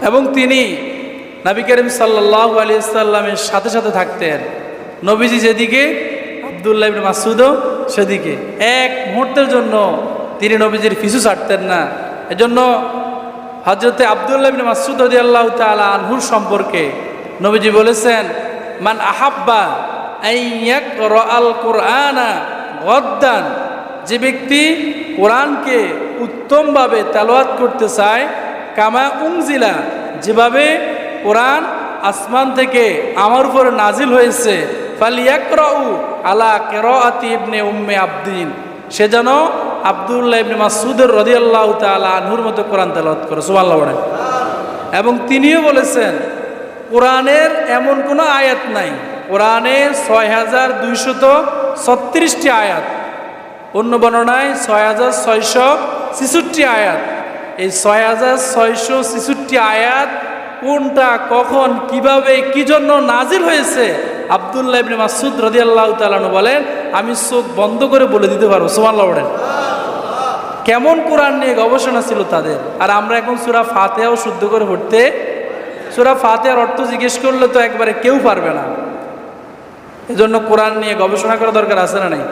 এবং তিনি নবী করিম সাল্লাল্লাহু আলাইহি ওয়াসাল্লামের সাথে সাথে থাকতেন। নবীজি যেদিকে আব্দুল্লাহ ইবনে মাসউদও সেদিকে। এক মুহূর্তের জন্য তিনি নবীজির পিছু ছাড়তেন না। এজন্য হযরতে আব্দুল্লাহ ইবনে মাসউদ রাদিয়াল্লাহু তাআলা আনহুর সম্পর্কে নবীজি বলেছেন, মান আহাব্বা আন ইয়াকরাআল কুরআনা গাদ্দান, যে ব্যক্তি কোরআনকে উত্তমভাবে তেলাওয়াত করতে চায়, কামা উনজিলা, যেভাবে কোরআন আসমান থেকে আমার উপরে নাজিল হয়েছে, ফালিয়াকরাউ আলা কিরাআতি ইবনে উম্মে আবদিন, সে যেন আব্দুল্লাহ ইবনে মাসউদ রাদিয়াল্লাহু তাআলা আনহুর মতো কোরআন তেলাওয়াত করে। সুবহানাল্লাহ বলেন। এবং তিনিও বলেছেন, কোরআনের এমন কোনো আয়াত নাই, কোরআনে ৬,২৩৬টি আয়াত, অন্য বর্ণনায় ৬,৬৬৬ আয়াত। এই ৬,৬৬৬ আয়াত কোনটা, কখন, কিভাবে, কি জন্য নাজিল হয়েছে, আব্দুল্লাহ ইবনে মাসউদ রাদিয়াল্লাহু তাআলা আনহু বলেন, আমি চোখ বন্ধ করে বলে দিতে পারবো। সুবহানাল্লাহ বলেন। কেমন কোরআন নিয়ে গবেষণা ছিল তাদের। আর আমরা এখন সূরা ফাতিহাও শুদ্ধ করে পড়তে, সূরা ফাতিহার অর্থ জিজ্ঞেস করলে তো একবারে কেউ পারবে না। এজন্য কোরআন নিয়ে গবেষণা করা দরকার আছে না নাই?